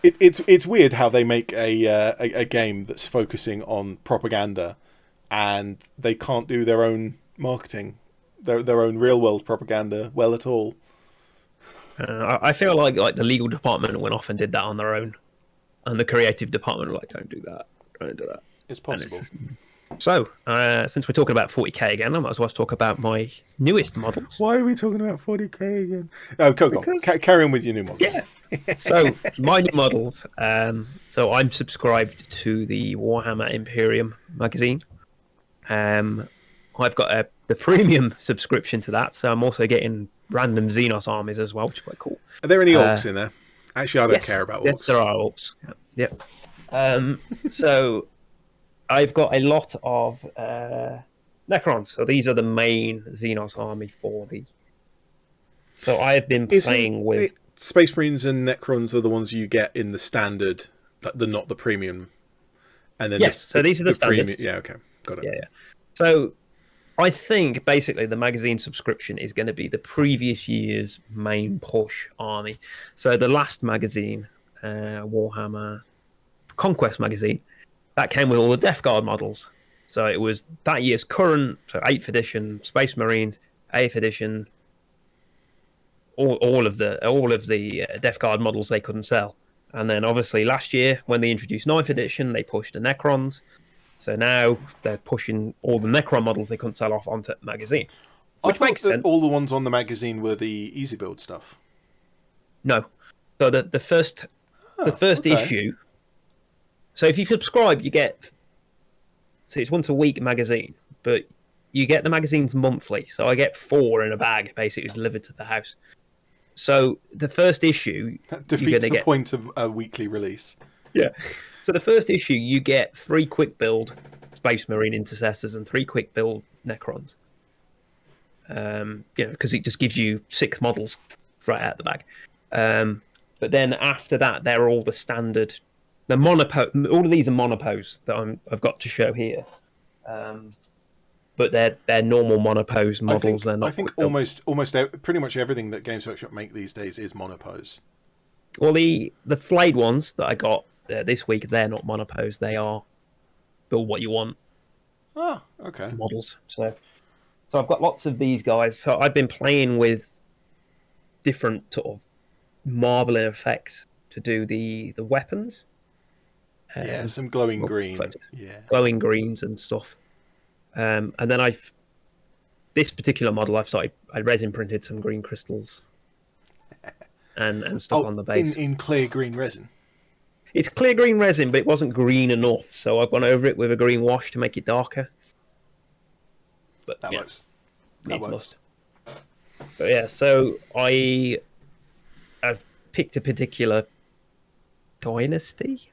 It's weird how they make a game that's focusing on propaganda, and they can't do their own marketing, their own real world propaganda well at all. I feel like the legal department went off and did that on their own, and the creative department were like, don't do that. It's possible. So, since we're talking about 40k again, I might as well talk about my newest models. Why are we talking about 40k again? Oh, go on. Carry on with your new models. Yeah. So, my new models. So, I'm subscribed to the Warhammer Imperium magazine. I've got the premium subscription to that, so I'm also getting random Xenos armies as well, which is quite cool. Are there any orcs in there? Actually, I don't care about orcs. Yes, there are orcs. Yep. So I've got a lot of Necrons. So these are the main Xenos army for the... So I have been playing with... Space Marines and Necrons are the ones you get in the standard, not the premium. And then so these are the standards. Yeah, okay. Got it. Yeah. So I think basically the magazine subscription is going to be the previous year's main push army. So the last magazine, Warhammer Conquest magazine, that came with all the Death Guard models. So it was that year's current, so 8th edition Space Marines, 8th edition, all of the Death Guard models they couldn't sell. And then obviously last year when they introduced 9th edition, they pushed the Necrons. So now they're pushing all the Necron models they couldn't sell off onto the magazine. Which makes sense. All the ones on the magazine were the easy build stuff. No. So the first issue. So if you subscribe, you get... So it's once a week magazine, but you get the magazines monthly. So I get 4 in a bag, basically, delivered to the house. So the first issue... That defeats the point of a weekly release. Yeah. So the first issue, you get 3 quick build Space Marine Intercessors and 3 quick build Necrons. Because it just gives you 6 models right out the bag. But then after that, they're all the standard... all of these are monopose that I've got to show here. But they're normal monopose models. I think almost pretty much everything that Games Workshop make these days is monopose. Well, the flayed ones that I got this week, they're not monopose. They are build what you want. Oh, okay. Models. So I've got lots of these guys. So I've been playing with different sort of marbling effects to do the weapons. Some glowing green. Glowing greens and stuff. And then this particular model, I resin printed some green crystals and stuck on the base. In clear green resin? It's clear green resin, but it wasn't green enough, so I've gone over it with a green wash to make it darker. But that works. That works. But yeah, so I've picked a particular dynasty.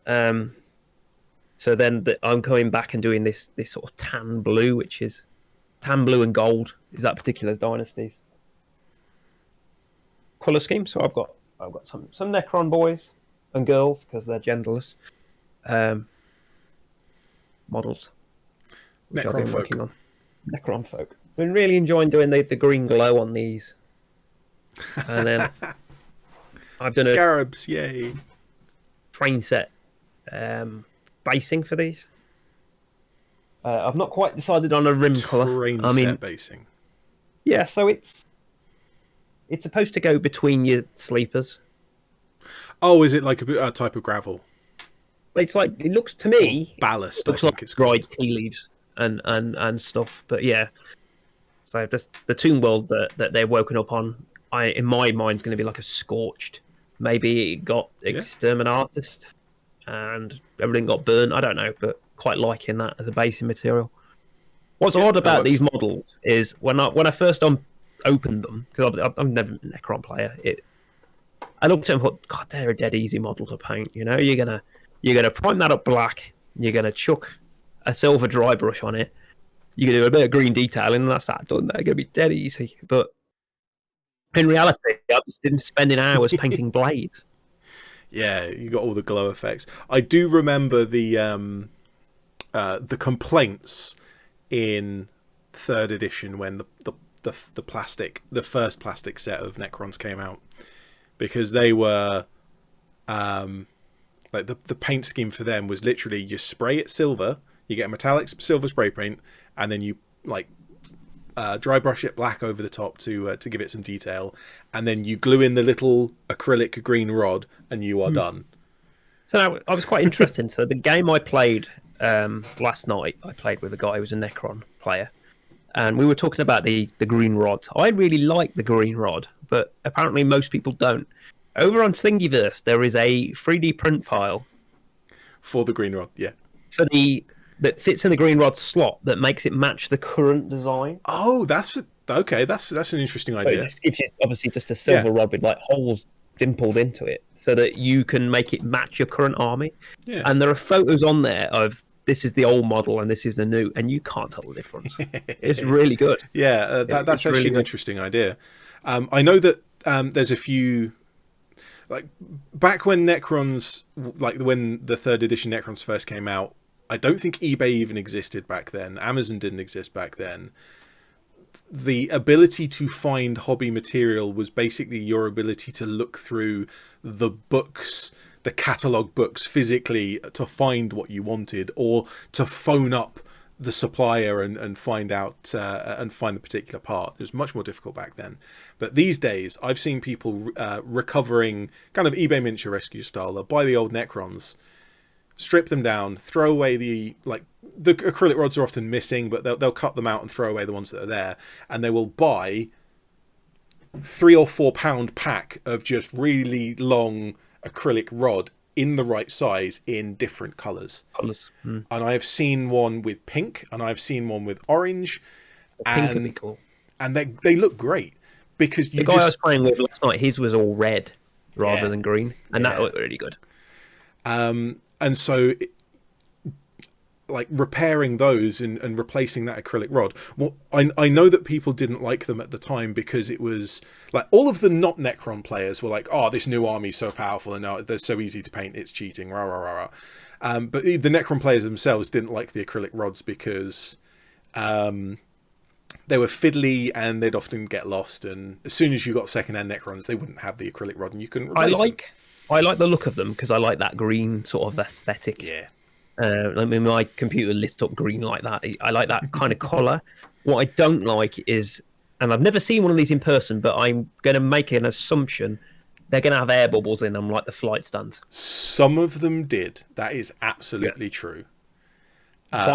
So then I'm going back and doing this sort of tan blue, which is tan blue and gold. Is that particular dynasties? colour scheme. So I've got some Necron boys and girls because they're genderless models, which I've Necron been folk. working on. Necron folk. Been really enjoying doing the green glow on these, and then I've done Scarabs, yay! a train set basing for these. I've not quite decided on a rim colour. Train set basing. Yeah, so it's supposed to go between your sleepers. Oh, is it like a type of gravel? It's like, it looks to me, or ballast. looks I think like it's called. dried tea leaves and stuff. But yeah, so the Tomb World that they've woken up on, in my mind, is going to be like a scorched. Maybe it got exterminatus and everything got burnt. I don't know, but quite liking that as a basing material. What's odd about these models is when I first opened them, because I'm never a Necron player, I looked at them and thought, God, they're a dead easy model to paint. You know, you're gonna prime that up black, you're gonna chuck a silver dry brush on it, you can do a bit of green detailing, and that's that done. They're gonna be dead easy. But in reality, I've just been spending hours painting blades. Yeah, you got all the glow effects. I do remember the complaints in 3rd edition when the first plastic set of Necrons came out, because they were like the paint scheme for them was literally you spray it silver, you get a metallic silver spray paint, and then you like dry brush it black over the top to give it some detail, and then you glue in the little acrylic green rod, and you are done. So I was quite interested. So the game I played last night, I played with a guy who was a Necron player, and we were talking about the green rod. I really like the green rod, but apparently most people don't. Over on Thingiverse, there is a 3D print file for the green rod, that fits in the green rod slot that makes it match the current design. Oh, that's okay. That's an interesting idea. So it gives you obviously just a silver rod with like holes dimpled into it, so that you can make it match your current army. Yeah. And there are photos on there of this is the old model and this is the new, and you can't tell the difference. It's really good. Yeah, that's actually really an interesting idea. I know that there's a few, like back when Necrons, like when the 3rd edition Necrons first came out, I don't think eBay even existed back then. Amazon didn't exist back then. The ability to find hobby material was basically your ability to look through the books, the catalogue books physically to find what you wanted, or to phone up the supplier and find out and find the particular part. It was much more difficult back then. But these days, I've seen people recovering kind of eBay miniature rescue style. They'll buy the old Necrons, strip them down, throw away the acrylic rods are often missing, but they'll cut them out and throw away the ones that are there, and they will buy 3 or 4 pound pack of just really long acrylic rod in the right size in different colours. And I have seen one with pink, and I've seen one with orange. Pink would be cool. And they look great, because the guy I was playing with last night, his was all red rather than green, and that looked really good. And so, like repairing those and replacing that acrylic rod. Well, I know that people didn't like them at the time because it was like all of the not Necron players were like, "Oh, this new army's so powerful and now they're so easy to paint, it's cheating." Rah rah rah rah. But the Necron players themselves didn't like the acrylic rods because they were fiddly and they'd often get lost. And as soon as you got second-hand Necrons, they wouldn't have the acrylic rod and you couldn't replace them. I like the look of them because I like that green sort of aesthetic. Yeah. I mean, my computer lit up green like that. I like that kind of colour. What I don't like is, and I've never seen one of these in person, but I'm going to make an assumption they're going to have air bubbles in them like the flight stands. Some of them did. That is absolutely true.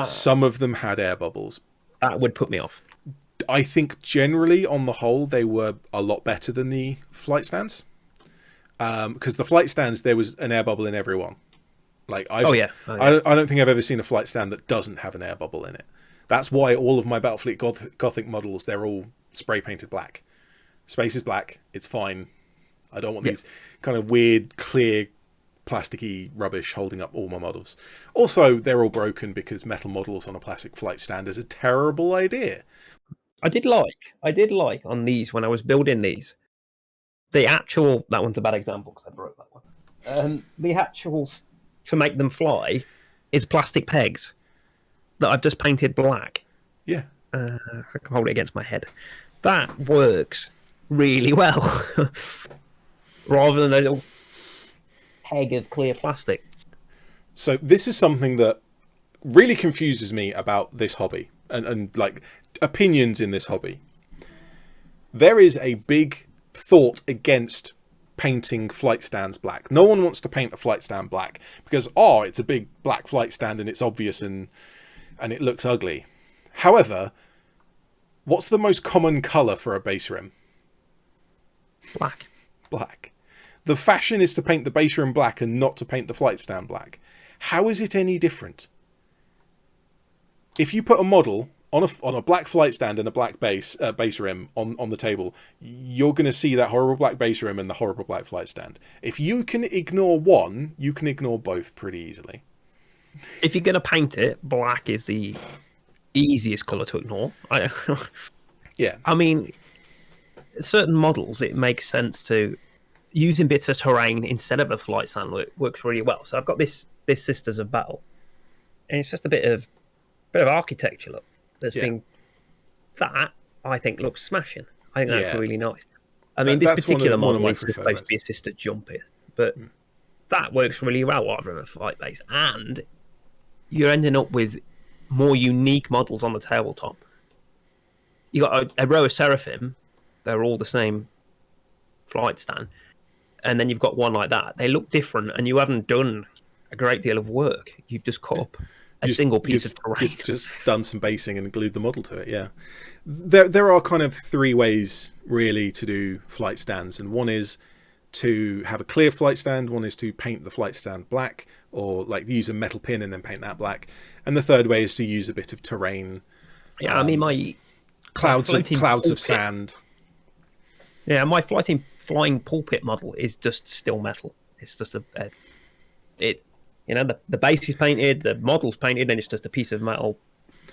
Some of them had air bubbles. That would put me off. I think generally, on the whole, they were a lot better than the flight stands. Because the flight stands, there was an air bubble in every one. Like I don't think I've ever seen a flight stand that doesn't have an air bubble in it. That's why all of my Battlefleet Gothic models, they're all spray painted black. Space is black. It's fine. I don't want these kind of weird, clear, plasticky rubbish holding up all my models. Also, they're all broken because metal models on a plastic flight stand is a terrible idea. I did like on these when I was building these. that one's a bad example because I broke that one. The actual to make them fly is plastic pegs that I've just painted black. Yeah. I can hold it against my head. That works really well, rather than a little peg of clear plastic. So this is something that really confuses me about this hobby and like opinions in this hobby. There is a big thought against painting flight stands black. No one wants to paint a flight stand black because, it's a big black flight stand and it's obvious and it looks ugly. However, what's the most common colour for a base rim? Black. Black. The fashion is to paint the base rim black and not to paint the flight stand black. How is it any different? If you put a model on a black flight stand and a black base rim on the table, you're going to see that horrible black base rim and the horrible black flight stand. If you can ignore one, you can ignore both pretty easily. If you're going to paint it, black is the easiest colour to ignore. Yeah. I mean, certain models, it makes sense to using bits of terrain instead of a flight stand works really well. So I've got this Sisters of Battle, and it's just a bit of architecture look. That I think looks smashing. I think that's really nice. I mean, this particular model is supposed to be a sister jumper, but that works really well rather than a flight base, and you're ending up with more unique models on the tabletop. You got a row of Seraphim; they're all the same flight stand, and then you've got one like that. They look different, and you haven't done a great deal of work. You've just cut up a single piece of terrain. You've just done some basing and glued the model to it, yeah. There are kind of three ways, really, to do flight stands. And one is to have a clear flight stand. One is to paint the flight stand black, or like use a metal pin and then paint that black. And the third way is to use a bit of terrain. Yeah, I mean, my clouds of sand. Yeah, my flying pulpit model is just still metal. It's just the base is painted, the model's painted, and it's just a piece of metal.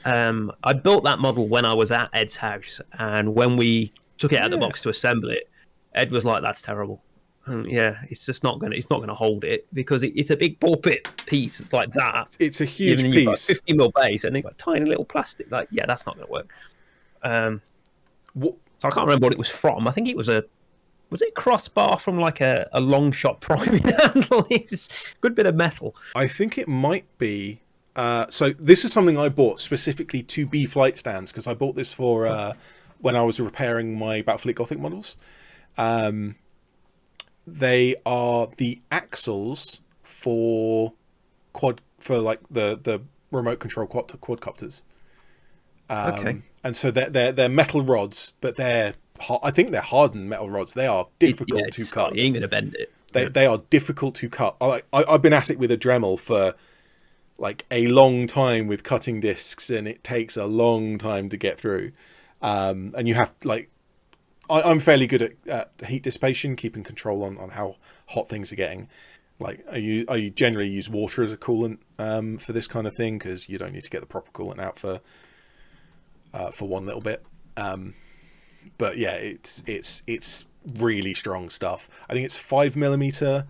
I built that model when I was at Ed's house, and when we took it out of the box to assemble it, Ed was like, "That's terrible." And it's just not gonna hold it because it's a big pulpit piece. It's like that. It's a huge piece. You've got 50mm base, and then you've got tiny little plastic. Like, that's not gonna work. So I can't remember what it was from. I think it was Was it crossbar from like a long shot priming handle? It's a good bit of metal. I think it might be. So this is something I bought specifically to be flight stands because I bought this for when I was repairing my Battlefleet Gothic models. They are the axles for like the remote control quadcopters. Okay. And so they're metal rods, but I think they're hardened metal rods. They are difficult to cut. You ain't gonna bend it. They are difficult to cut. I've been at it with a Dremel for like a long time with cutting discs, and it takes a long time to get through. And you have I'm fairly good at heat dissipation, keeping control on how hot things are getting. Like I generally use water as a coolant for this kind of thing because you don't need to get the proper coolant out for one little bit. But yeah, it's really strong stuff. I think it's 5mm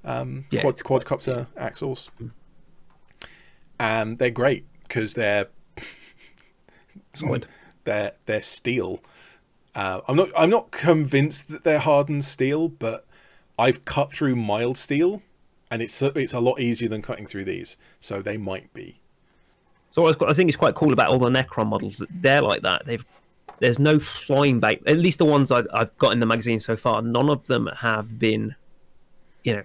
quadcopter axles, and they're great because they're steel. I'm not convinced that they're hardened steel, but I've cut through mild steel, and it's a lot easier than cutting through these, so they might be. So I think it's quite cool about all the Necron models that they're like that. There's no flying bait. At least the ones I've got in the magazine so far, none of them have been,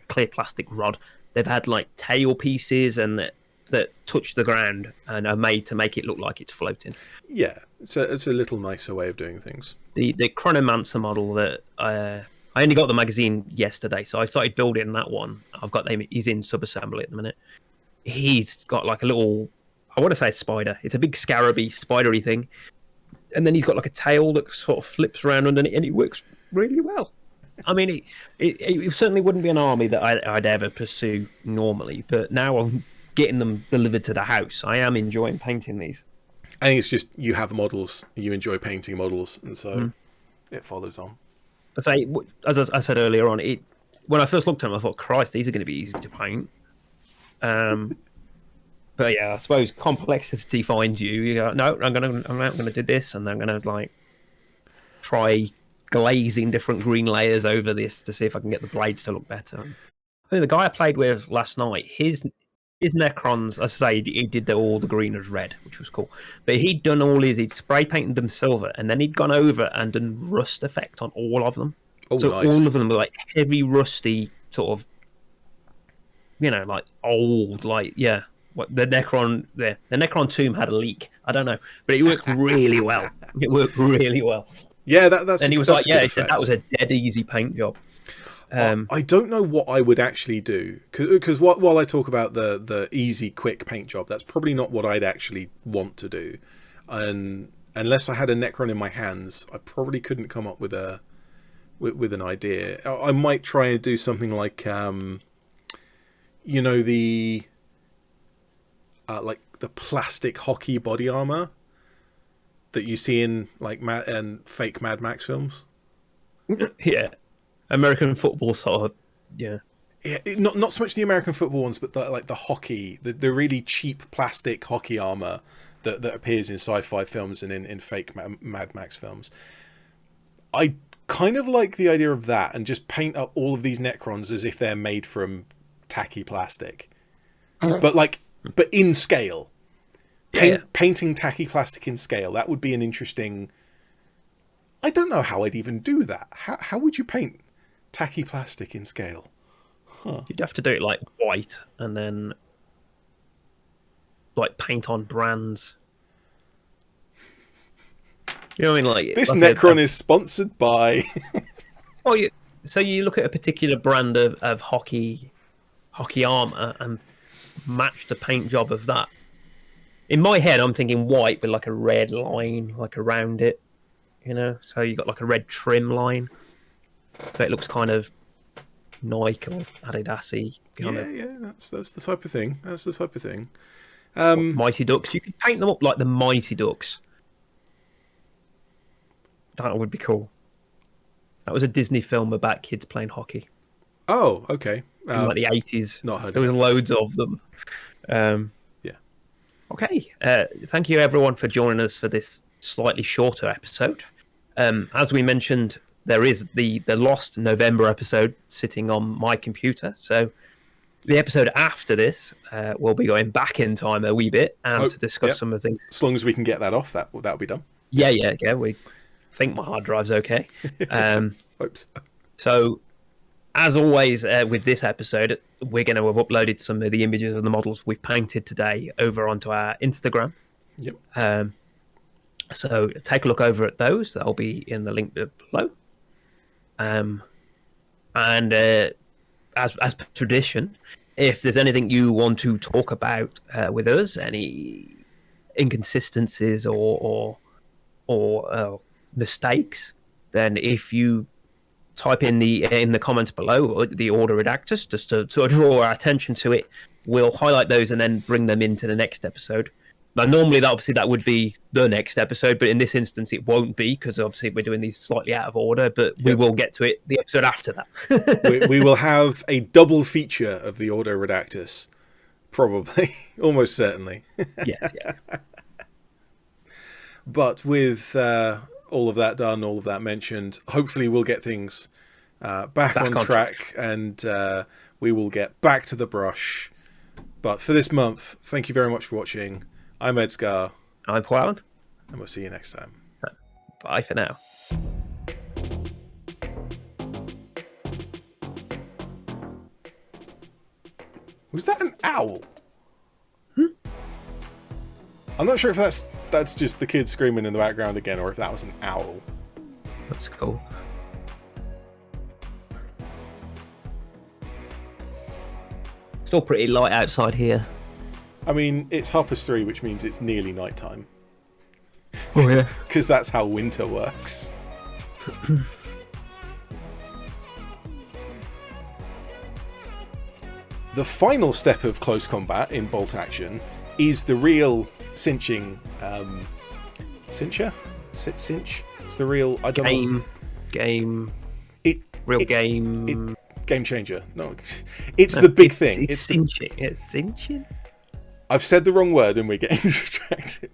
clear plastic rod. They've had like tail pieces and that touch the ground and are made to make it look like it's floating. Yeah, it's a little nicer way of doing things. The Chronomancer model that I only got the magazine yesterday, so I started building that one. He's in sub-assembly at the minute. He's got like a little, I want to say a spider. It's a big scarabby, spidery thing. And then he's got like a tail that sort of flips around underneath, and it works really well. I mean, it certainly wouldn't be an army that I'd ever pursue normally, but now I'm getting them delivered to the house. I am enjoying painting these. I think it's just you have models, you enjoy painting models, and so it follows on. I say, as I said earlier on, when I first looked at them, I thought, Christ, these are going to be easy to paint. But yeah, I suppose complexity finds you. You go, no, I'm not gonna do this, and I'm gonna like try glazing different green layers over this to see if I can get the blades to look better. I think the guy I played with last night, his Necrons, as I say, he did all the green as red, which was cool. But he'd done he'd spray painted them silver, and then he'd gone over and done rust effect on all of them. Oh, so nice. all of them were like heavy, rusty, sort of, like old, like the Necron tomb had a leak. I don't know, but it worked really well. It worked really well. Yeah, that's. And he was like, he said that was a dead easy paint job. I don't know what I would actually do, because while I talk about the easy, quick paint job, that's probably not what I'd actually want to do. And unless I had a Necron in my hands, I probably couldn't come up with an idea. I might try and do something like, the plastic hockey body armor that you see in like fake Mad Max films. Yeah. American football sort of, yeah. Yeah, not so much the American football ones, but the hockey, the really cheap plastic hockey armor that appears in sci-fi films and in fake Mad Max films. I kind of like the idea of that, and just paint up all of these Necrons as if they're made from tacky plastic, but in scale. Painting tacky plastic in scale, that would be an interesting. I don't know how I'd even do that. How would you paint tacky plastic in scale? You'd have to do it like white and then like paint on brands. You know what I mean? Like this Necron is sponsored by. So you look at a particular brand of hockey armor and match the paint job of that. In my head, I'm thinking white with like a red line like around it. So you got like a red trim line, so it looks kind of Nike or Adidas-y. That's the type of thing. That's the type of thing. Mighty Ducks, you could paint them up like the Mighty Ducks. That would be cool. That was a Disney film about kids playing hockey. Oh, okay. In like the 80s. Not heard. There was loads of them. Yeah. Okay. Thank you everyone for joining us for this slightly shorter episode. As we mentioned, there is the lost November episode sitting on my computer. So the episode after this, we'll be going back in time a wee bit and to discuss some of the things. As long as we can get that off, that'll be done. Yeah. We think my hard drive's okay. Hope so. So, as always, with this episode, we're going to have uploaded some of the images of the models we've painted today over onto our Instagram. Yep. So take a look over at those. That'll be in the link below. And as per tradition, if there's anything you want to talk about with us, any inconsistencies or mistakes, then if you type in the comments below the order redactors, just to draw our attention to it, we'll highlight those and then bring them into the next episode. Now, normally, that would be the next episode, but in this instance, it won't be because obviously we're doing these slightly out of order. But we will get to it the episode after that. we will have a double feature of the Ordo Redactus, probably, almost certainly. Yes, yeah. But with all of that done, all of that mentioned, hopefully we'll get things back on track, and we will get back to the brush. But for this month, thank you very much for watching. I'm Edgar. I'm Paul. And we'll see you next time. Bye for now. Was that an owl? I'm not sure if that's just the kid screaming in the background again, or if that was an owl. That's cool. Still pretty light outside here. I mean, it's 3:30, which means it's nearly nighttime. Oh yeah. Because that's how winter works. The final step of close combat in bolt action is the real cinching. Cincher? Cinch? It's the real. I don't know. Game. real game. Game changer. No, it's the big thing. It's cinching. It's cinching. I've said the wrong word and we're getting distracted.